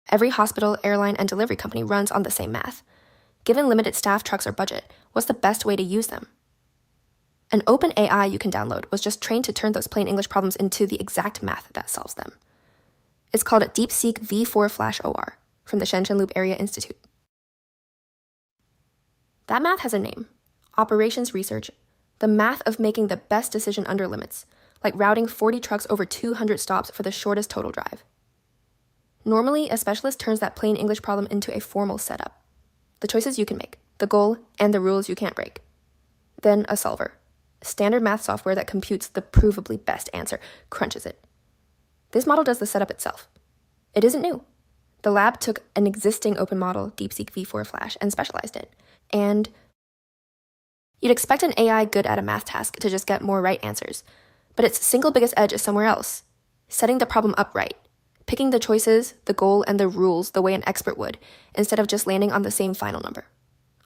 Every hospital, airline, and delivery company runs on the same math. Given limited staff, trucks, or budget, what's the best way to use them? An open AI you can download was just trained to turn those plain English problems into the exact math that solves them. It's called DeepSeek V4-Flash OR from the Shenzhen Loop Area Institute. That math has a name: operations research, the math of making the best decision under limits, like routing 40 trucks over 200 stops for the shortest total drive. Normally, a specialist turns that plain English problem into a formal setup: the choices you can make, the goal, and the rules you can't break. Then a solver, standard math software that computes the provably best answer, crunches it. This model does the setup itself. It isn't new. The lab took an existing open model, DeepSeek V4-Flash, and specialized it. And you'd expect an AI good at a math task to just get more right answers, but its single biggest edge is somewhere else: setting the problem up right, picking the choices, the goal, and the rules the way an expert would, instead of just landing on the same final number.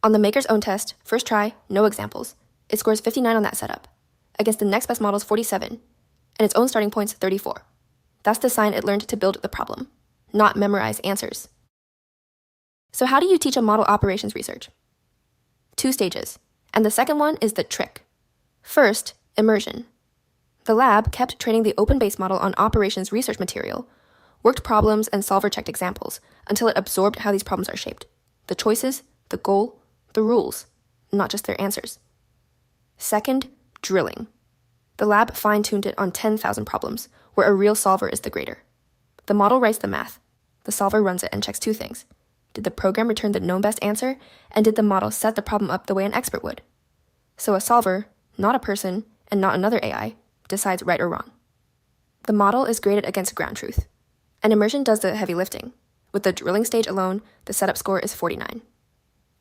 On the maker's own test, first try, no examples, it scores 59 on that setup, against the next best model's 47, and its own starting point's 34. That's the sign it learned to build the problem, not memorize answers. So how do you teach a model operations research? 2 stages, and the second one is the trick. First, immersion. The lab kept training the open base model on operations research material, worked problems and solver-checked examples until it absorbed how these problems are shaped: the choices, the goal, the rules, not just their answers. Second, drilling. The lab fine-tuned it on 10,000 problems, where a real solver is the grader. The model writes the math. The solver runs it and checks 2 things. Did the program return the known best answer, and did the model set the problem up the way an expert would? So a solver, not a person, and not another AI, decides right or wrong. The model is graded against ground truth, and immersion does the heavy lifting. With the drilling stage alone, the setup score is 49.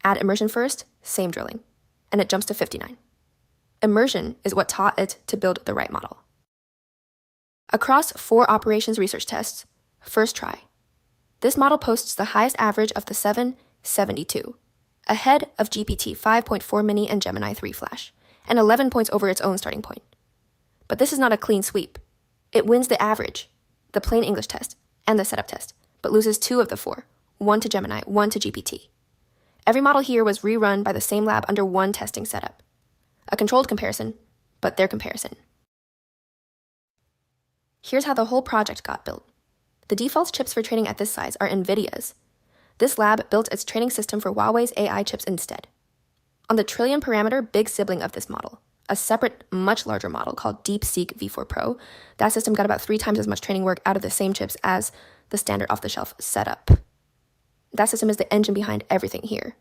Add immersion first, same drilling, and it jumps to 59. Immersion is what taught it to build the right model. Across 4 operations research tests, first try, this model posts the highest average of the 772, ahead of GPT-5.4-Mini and Gemini-3-Flash, and 11 points over its own starting point. But this is not a clean sweep. It wins the average, the plain English test, and the setup test, but loses 2 of the 4, 1 to Gemini, 1 to GPT. Every model here was rerun by the same lab under one testing setup. A controlled comparison, but their comparison. Here's how the whole project got built. The default chips for training at this size are Nvidia's. This lab built its training system for Huawei's AI chips instead. On the trillion parameter big sibling of this model, a separate, much larger model called DeepSeek V4 Pro, that system got about 3 times as much training work out of the same chips as the standard off-the-shelf setup. That system is the engine behind everything here.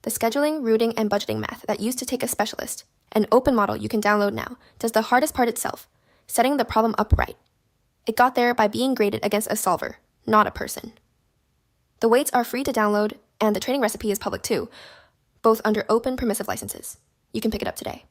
The scheduling, routing, and budgeting math that used to take a specialist, an open model you can download now, does the hardest part itself, setting the problem up right. It got there by being graded against a solver, not a person. The weights are free to download, and the training recipe is public too, both under open permissive licenses. You can pick it up today.